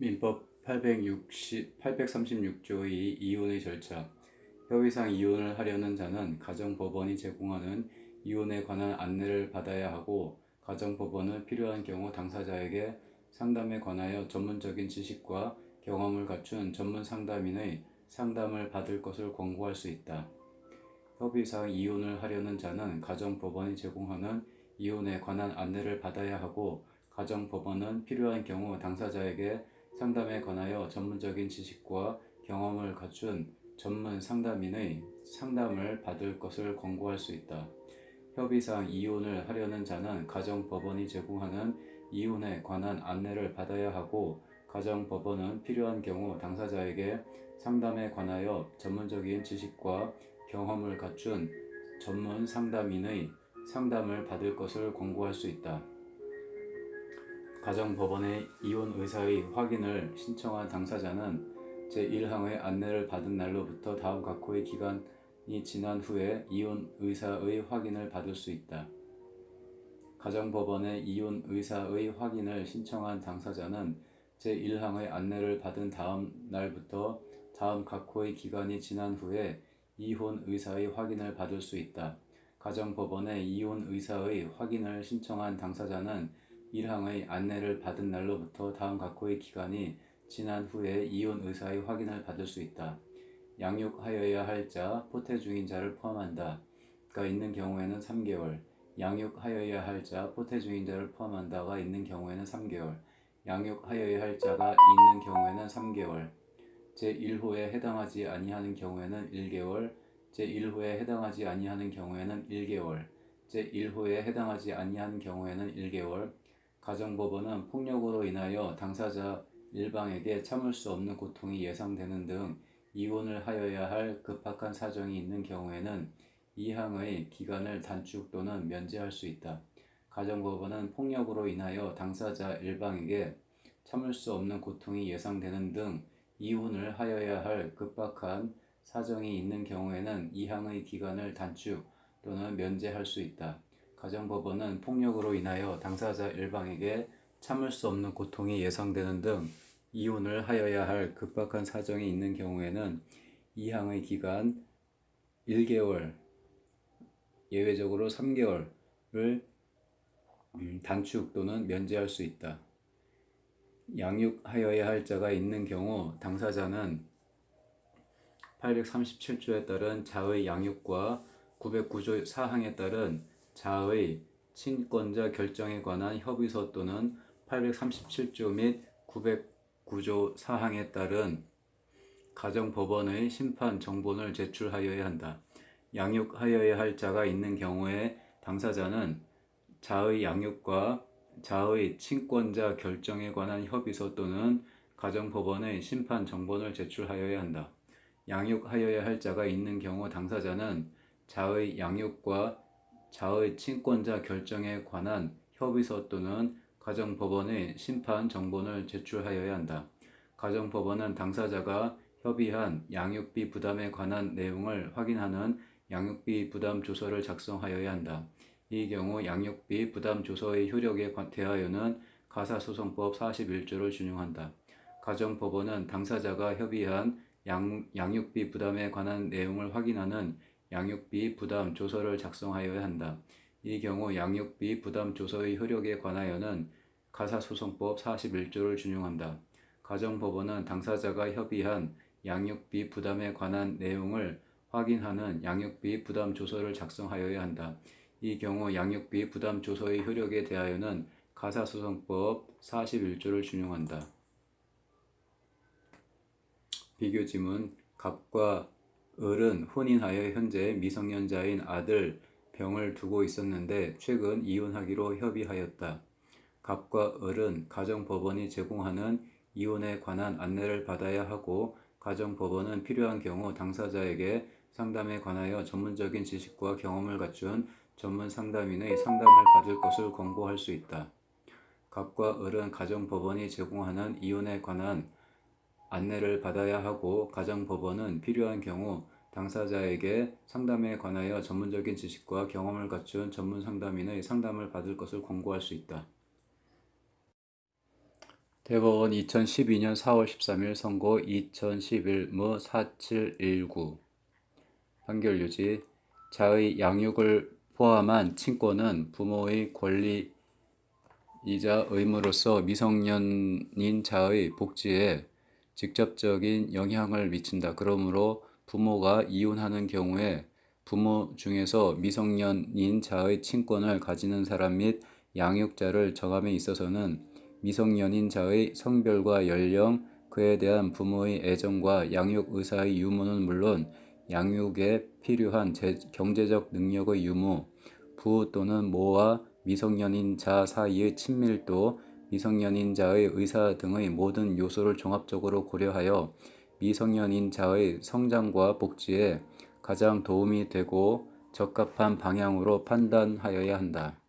민법 836조의 이혼의 절차. 협의상 이혼을 하려는 자는 가정법원이 제공하는 이혼에 관한 안내를 받아야 하고, 가정법원은 필요한 경우 당사자에게 상담에 관하여 전문적인 지식과 경험을 갖춘 전문 상담인의 상담을 받을 것을 권고할 수 있다. 협의상 이혼을 하려는 자는 가정법원이 제공하는 이혼에 관한 안내를 받아야 하고, 가정법원은 필요한 경우 당사자에게 상담에 관하여 전문적인 지식과 경험을 갖춘 전문 상담인의 상담을 받을 것을 권고할 수 있다. 협의상 이혼을 하려는 자는 가정법원이 제공하는 이혼에 관한 안내를 받아야 하고, 가정법원은 필요한 경우 당사자에게 상담에 관하여 전문적인 지식과 경험을 갖춘 전문 상담인의 상담을 받을 것을 권고할 수 있다. 가정법원의 이혼 의사의 확인을 신청한 당사자는 제1항의 안내를 받은 날로부터 다음 각호의 기간이 지난 후에 이혼 의사의 확인을 받을 수 있다. 가정법원의 이혼 의사의 확인을 신청한 당사자는 제1항의 안내를 받은 다음 날부터 다음 각호의 기간이 지난 후에 이혼 의사의 확인을 받을 수 있다. 가정법원의 이혼 의사의 확인을 신청한 당사자는 1항의 안내를 받은 날로부터 다음 각호의 기간이 지난 후에 이혼 의사의 확인을 받을 수 있다. 양육하여야 할 자, 포태 중인 자를 포함한다가 있는 경우에는 3개월, 양육하여야 할 자, 포태 중인 자를 포함한다가 있는 경우에는 3개월, 양육하여야 할 자가 있는 경우에는 3개월, 제1호에 해당하지 아니하는 경우에는 1개월, 제1호에 해당하지 아니하는 경우에는 1개월, 제1호에 해당하지 아니하는 경우에는 1개월. 가정법원은 폭력으로 인하여 당사자 일방에게 참을 수 없는 고통이 예상되는 등 이혼을 하여야 할 급박한 사정이 있는 경우에는 2항의 기간을 단축 또는 면제할 수 있다. 가정법원은 폭력으로 인하여 당사자 일방에게 참을 수 없는 고통이 예상되는 등 이혼을 하여야 할 급박한 사정이 있는 경우에는 2항의 기간을 단축 또는 면제할 수 있다. 가정법원은 폭력으로 인하여 당사자 일방에게 참을 수 없는 고통이 예상되는 등 이혼을 하여야 할 급박한 사정이 있는 경우에는 2항의 기간 1개월, 예외적으로 3개월을 단축 또는 면제할 수 있다. 양육하여야 할 자가 있는 경우 당사자는 837조에 따른 자의 양육과 909조 사항에 따른 자의 친권자 결정에 관한 협의서 또는 837조 및 909조 사항에 따른 가정법원의 심판 정본을 제출하여야 한다. 양육하여야 할 자가 있는 경우에 당사자는 자의 양육과 자의 친권자 결정에 관한 협의서 또는 가정법원의 심판 정본을 제출하여야 한다. 양육하여야 할 자가 있는 경우 당사자는 자의 양육과 자의 친권자 결정에 관한 협의서 또는 가정법원의 심판 정본을 제출하여야 한다. 가정법원은 당사자가 협의한 양육비 부담에 관한 내용을 확인하는 양육비 부담 조서를 작성하여야 한다. 이 경우 양육비 부담 조서의 효력에 대하여는 가사소송법 41조를 준용한다. 가정법원은 당사자가 협의한 양육비 부담에 관한 내용을 확인하는 양육비 부담 조서를 작성하여야 한다. 이 경우 양육비 부담 조서의 효력에 관하여는 가사소송법 41조를 준용한다. 가정법원은 당사자가 협의한 양육비 부담에 관한 내용을 확인하는 양육비 부담 조서를 작성하여야 한다. 이 경우 양육비 부담 조서의 효력에 대하여는 가사소송법 41조를 준용한다. 비교지문. 갑과 을은 혼인하여 현재 미성년자인 아들 병을 두고 있었는데 최근 이혼하기로 협의하였다. 갑과 을은 가정법원이 제공하는 이혼에 관한 안내를 받아야 하고, 가정법원은 필요한 경우 당사자에게 상담에 관하여 전문적인 지식과 경험을 갖춘 전문 상담인의 상담을 받을 것을 권고할 수 있다. 갑과 을은 가정법원이 제공하는 이혼에 관한 안내를 받아야 하고, 가정법원은 필요한 경우 당사자에게 상담에 관하여 전문적인 지식과 경험을 갖춘 전문 상담인의 상담을 받을 것을 권고할 수 있다. 대법원 2012년 4월 13일 선고 2011무 4719 판결 유지. 자의 양육을 포함한 친권은 부모의 권리이자 의무로서 미성년인 자의 복지에 직접적인 영향을 미친다. 그러므로 부모가 이혼하는 경우에 부모 중에서 미성년인 자의 친권을 가지는 사람 및 양육자를 정함에 있어서는 미성년인 자의 성별과 연령, 그에 대한 부모의 애정과 양육 의사의 유무는 물론 양육에 필요한 경제적 능력의 유무, 부 또는 모와 미성년인 자 사이의 친밀도, 미성년인 자의 의사 등의 모든 요소를 종합적으로 고려하여 미성년인 자의 성장과 복지에 가장 도움이 되고 적합한 방향으로 판단하여야 한다.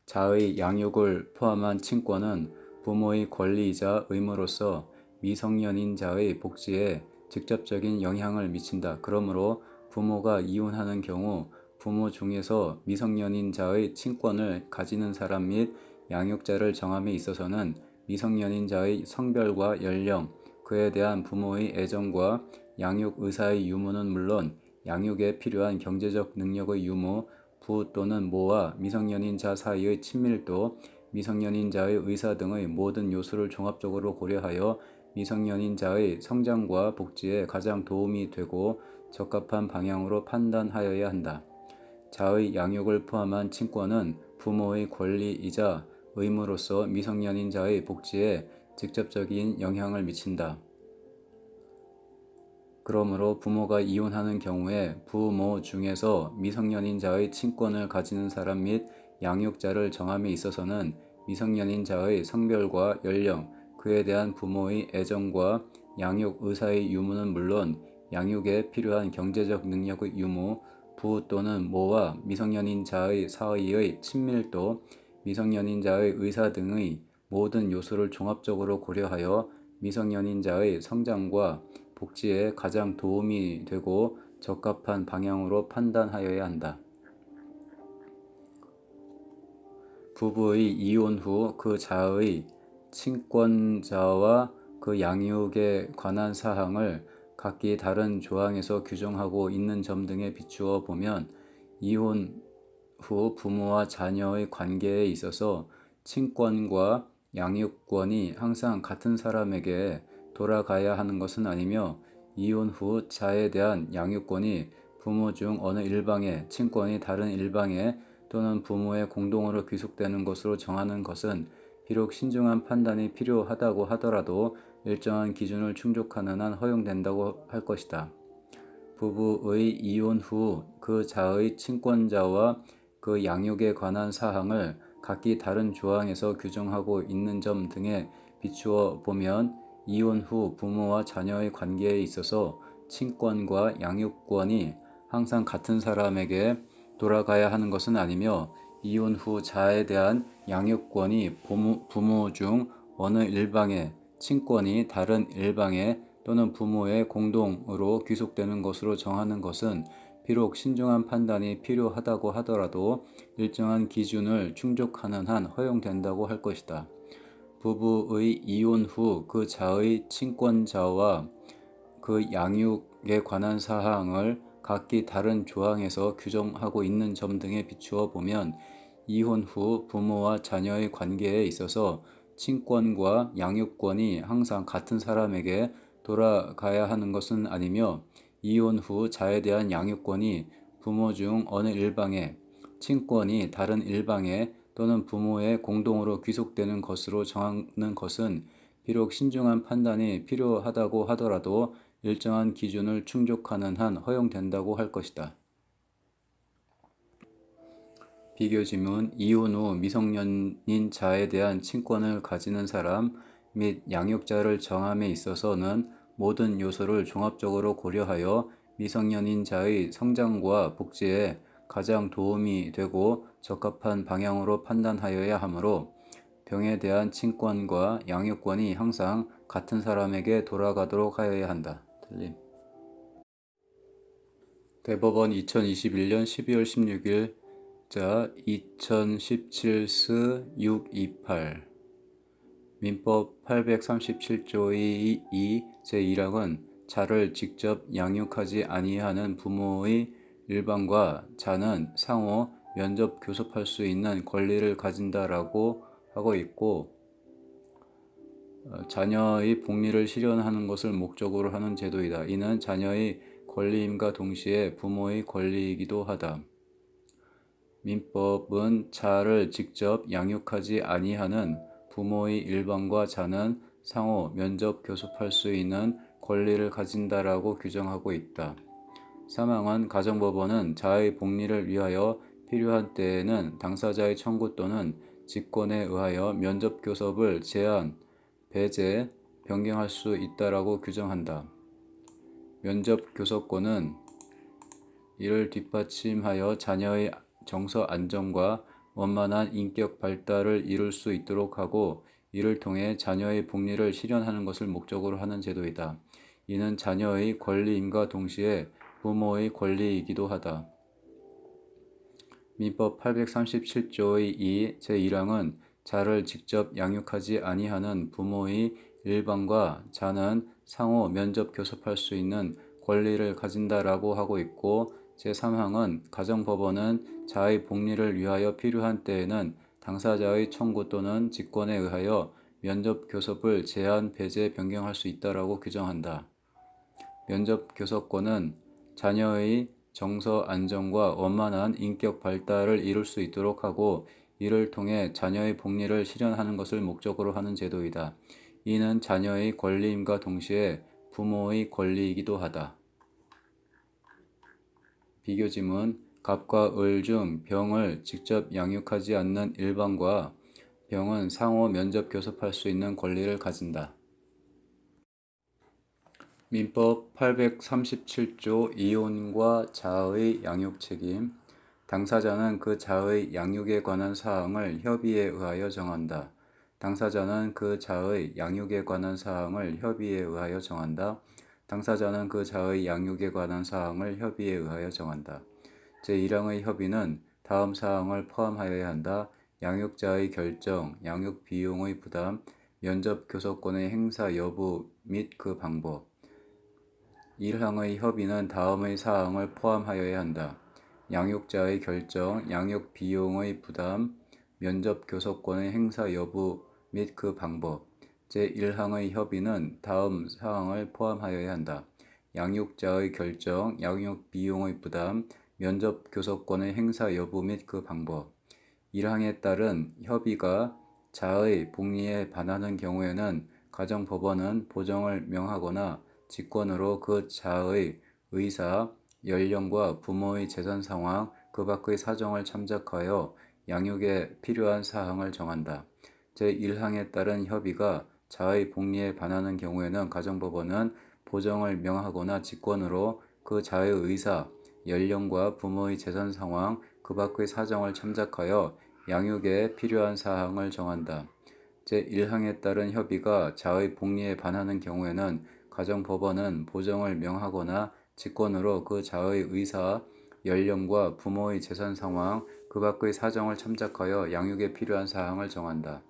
자의 양육을 포함한 친권은 부모의 권리이자 의무로서 미성년인 자의 복지에 직접적인 영향을 미친다. 그러므로 부모가 이혼하는 경우 부모 중에서 미성년인 자의 친권을 가지는 사람 및 양육자를 정함에 있어서는 미성년인 자의 성별과 연령, 그에 대한 부모의 애정과 양육 의사의 유무는 물론 양육에 필요한 경제적 능력의 유무, 부 또는 모와 미성년인 자 사이의 친밀도, 미성년인 자의 의사 등의 모든 요소를 종합적으로 고려하여 미성년인 자의 성장과 복지에 가장 도움이 되고 적합한 방향으로 판단하여야 한다. 자의 양육을 포함한 친권은 부모의 권리이자 의무로서 미성년인 자의 복지에 직접적인 영향을 미친다. 그러므로 부모가 이혼하는 경우에 부모 중에서 미성년인 자의 친권을 가지는 사람 및 양육자를 정함에 있어서는 미성년인 자의 성별과 연령, 그에 대한 부모의 애정과 양육 의사의 유무는 물론 양육에 필요한 경제적 능력의 유무, 부 또는 모와 미성년인 자의 사이의 친밀도, 미성년인 자의 의사 등의 모든 요소를 종합적으로 고려하여 미성년인 자의 성장과 복지에 가장 도움이 되고 적합한 방향으로 판단하여야 한다. 부부의 이혼 후 그 자의 친권자와 그 양육에 관한 사항을 각기 다른 조항에서 규정하고 있는 점 등에 비추어 보면 이혼 후 부모와 자녀의 관계에 있어서 친권과 양육권이 항상 같은 사람에게 돌아가야 하는 것은 아니며 이혼 후 자에 대한 양육권이 부모 중 어느 일방에, 친권이 다른 일방에 또는 부모의 공동으로 귀속되는 것으로 정하는 것은 비록 신중한 판단이 필요하다고 하더라도 일정한 기준을 충족하는 한 허용된다고 할 것이다. 부부의 이혼 후 그 자의 친권자와 그 양육에 관한 사항을 각기 다른 조항에서 규정하고 있는 점 등에 비추어 보면 이혼 후 부모와 자녀의 관계에 있어서 친권과 양육권이 항상 같은 사람에게 돌아가야 하는 것은 아니며 이혼 후 자에 대한 양육권이 부모 중 어느 일방에, 친권이 다른 일방에 또는 부모의 공동으로 귀속되는 것으로 정하는 것은 비록 신중한 판단이 필요하다고 하더라도 일정한 기준을 충족하는 한 허용된다고 할 것이다. 부부의 이혼 후 그 자의 친권자와 그 양육에 관한 사항을 각기 다른 조항에서 규정하고 있는 점 등에 비추어 보면 이혼 후 부모와 자녀의 관계에 있어서 친권과 양육권이 항상 같은 사람에게 돌아가야 하는 것은 아니며 이혼 후 자에 대한 양육권이 부모 중 어느 일방에, 친권이 다른 일방에 또는 부모의 공동으로 귀속되는 것으로 정하는 것은 비록 신중한 판단이 필요하다고 하더라도 일정한 기준을 충족하는 한 허용된다고 할 것이다. 비교 지문. 이혼 후 미성년인 자에 대한 친권을 가지는 사람 및 양육자를 정함에 있어서는 모든 요소를 종합적으로 고려하여 미성년인 자의 성장과 복지에 가장 도움이 되고 적합한 방향으로 판단하여야 하므로 병에 대한 친권과 양육권이 항상 같은 사람에게 돌아가도록 하여야 한다. 틀림. 대법원 2021년 12월 16일 자 2017스 628 민법 837조의 2 제1항은 자를 직접 양육하지 아니하는 부모의 일방과 자는 상호 면접 교섭할 수 있는 권리를 가진다라고 하고 있고, 자녀의 복리를 실현하는 것을 목적으로 하는 제도이다. 이는 자녀의 권리임과 동시에 부모의 권리이기도 하다. 민법은 자를 직접 양육하지 아니하는 부모의 일방과 자는 상호 면접 교섭할 수 있는 권리를 가진다라고 규정하고 있다. 3항은 가정법원은 자의 복리를 위하여 필요한 때에는 당사자의 청구 또는 직권에 의하여 면접 교섭을 제한, 배제, 변경할 수 있다라고 규정한다. 면접 교섭권은 이를 뒷받침하여 자녀의 정서 안정과 원만한 인격 발달을 이룰 수 있도록 하고, 이를 통해 자녀의 복리를 실현하는 것을 목적으로 하는 제도이다. 이는 자녀의 권리임과 동시에 부모의 권리이기도 하다. 민법 837조의 2 제1항은 자를 직접 양육하지 아니하는 부모의 일방과 자는 상호 면접 교섭할 수 있는 권리를 가진다라고 하고 있고, 제3항은 가정법원은 자의 복리를 위하여 필요한 때에는 당사자의 청구 또는 직권에 의하여 면접 교섭을 제한, 배제, 변경할 수 있다라고 규정한다. 면접 교섭권은 자녀의 정서 안정과 원만한 인격 발달을 이룰 수 있도록 하고, 이를 통해 자녀의 복리를 실현하는 것을 목적으로 하는 제도이다. 이는 자녀의 권리임과 동시에 부모의 권리이기도 하다. 비교지문: 갑과 을 중 병을 직접 양육하지 않는 일방과 병은 상호 면접 교섭할 수 있는 권리를 가진다. 민법 837조 이혼과 자의 양육 책임. 당사자는 그 자의 양육에 관한 사항을 협의에 의하여 정한다. 당사자는 그 자의 양육에 관한 사항을 협의에 의하여 정한다. 당사자는 그 자의 양육에 관한 사항을 협의에 의하여 정한다. 제1항의 협의는 다음 사항을 포함하여야 한다. 양육자의 결정, 양육 비용의 부담, 면접 교섭권의 행사 여부 및 그 방법. 1항의 협의는 다음의 사항을 포함하여야 한다. 양육자의 결정, 양육 비용의 부담, 면접 교섭권의 행사 여부 및 그 방법. 제1항의 협의는 다음 사항을 포함하여야 한다. 양육자의 결정, 양육 비용의 부담, 면접 교섭권의 행사 여부 및 그 방법. 1항에 따른 협의가 자의 복리에 반하는 경우에는 가정법원은 보정을 명하거나 직권으로 그 자의 의사, 연령과 부모의 재산 상황, 그 밖의 사정을 참작하여 양육에 필요한 사항을 정한다. 제1항에 따른 협의가 자의 복리에 반하는 경우에는 가정법원은 보정을 명하거나 직권으로 그 자의 의사, 연령과 부모의 재산 상황, 그 밖의 사정을 참작하여 양육에 필요한 사항을 정한다. 제1항에 따른 협의가 자의 복리에 반하는 경우에는 가정법원은 보정을 명하거나 직권으로 그 자의 의사, 연령과 부모의 재산 상황, 그 밖의 사정을 참작하여 양육에 필요한 사항을 정한다.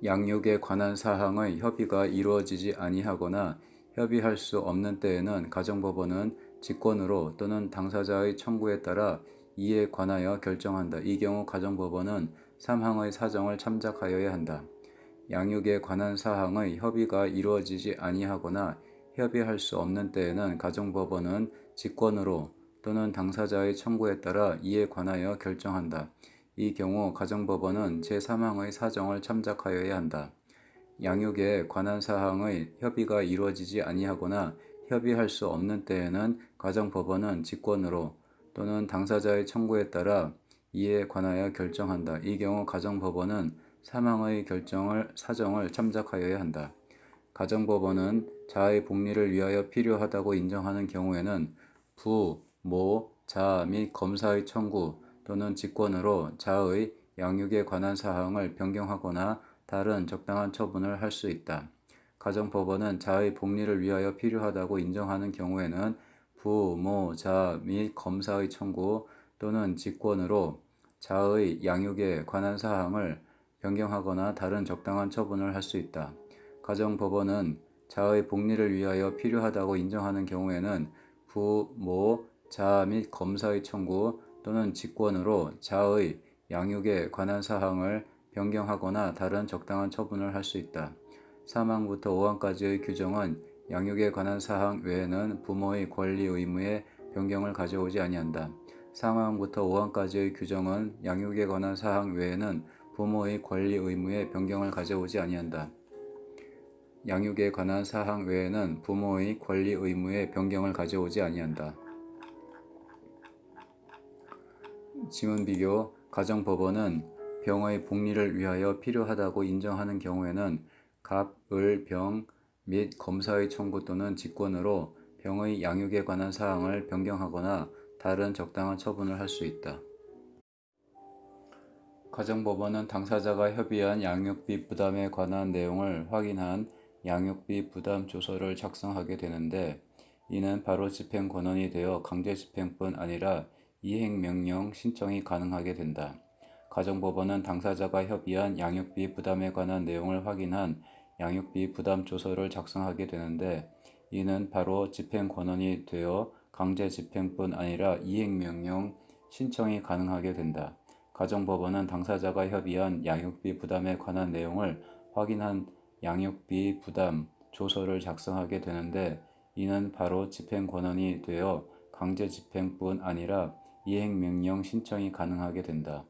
양육에 관한 사항의 협의가 이루어지지 아니하거나 협의할 수 없는 때에는 가정법원은 직권으로 또는 당사자의 청구에 따라 이에 관하여 결정한다. 이 경우 가정법원은 3항의 사정을 참작하여야 한다. 양육에 관한 사항의 협의가 이루어지지 아니하거나 협의할 수 없는 때에는 가정법원은 직권으로 또는 당사자의 청구에 따라 이에 관하여 결정한다. 이 경우 가정법원은 제3항의 사정을 참작하여야 한다. 양육에 관한 사항의 협의가 이루어지지 아니하거나 협의할 수 없는 때에는 가정법원은 직권으로 또는 당사자의 청구에 따라 이에 관하여 결정한다. 이 경우 가정법원은 3항의 사정을 참작하여야 한다. 가정법원은 자의 복리를 위하여 필요하다고 인정하는 경우에는 부, 모, 자 및 검사의 청구 또는 직권으로 자의 양육에 관한 사항을 변경하거나 다른 적당한 처분을 할 수 있다. 가정법원은 자의 복리를 위하여 필요하다고 인정하는 경우에는 부, 모, 자 및 검사의 청구 또는 직권으로 자의 양육에 관한 사항을 변경하거나 다른 적당한 처분을 할 수 있다. 가정법원은 자의 복리를 위하여 필요하다고 인정하는 경우에는 부모, 자 및 검사의 청구 또는 직권으로 자의 양육에 관한 사항을 변경하거나 다른 적당한 처분을 할 수 있다. 3항부터 5항까지의 규정은 양육에 관한 사항 외에는 부모의 권리 의무에 변경을 가져오지 아니한다. 4항부터 5항까지의 규정은 양육에 관한 사항 외에는 부모의 권리 의무에 변경을 가져오지 아니한다. 양육에 관한 사항 외에는 부모의 권리 의무에 변경을 가져오지 아니한다. 지문 비교. 가정법원은 병의 복리를 위하여 필요하다고 인정하는 경우에는 갑, 을, 병 및 검사의 청구 또는 직권으로 병의 양육에 관한 사항을 변경하거나 다른 적당한 처분을 할 수 있다. 가정법원은 당사자가 협의한 양육비 부담에 관한 내용을 확인한 양육비 부담 조서를 작성하게 되는데, 이는 바로 집행 권한이 되어 강제 집행뿐 아니라 이행명령 신청이 가능하게 된다. 가정법원은 당사자가 협의한 양육비 부담에 관한 내용을 확인한 양육비 부담 조서를 작성하게 되는데, 이는 바로 집행 권한이 되어 강제 집행뿐 아니라 이행명령 신청이 가능하게 된다. 가정법원은 당사자가 협의한 양육비 부담에 관한 내용을 확인한 양육비 부담 조서를 작성하게 되는데, 이는 바로 집행 권한이 되어 강제 집행뿐 아니라 이행명령 신청이 가능하게 된다.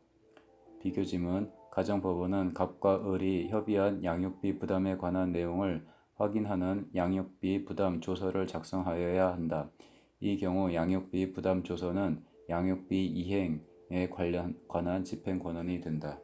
비교지문. 가정법원은 갑과 을이 협의한 양육비 부담에 관한 내용을 확인하는 양육비 부담 조서를 작성하여야 한다. 이 경우 양육비 부담 조서는 양육비 이행에 관한 집행 권한이 된다.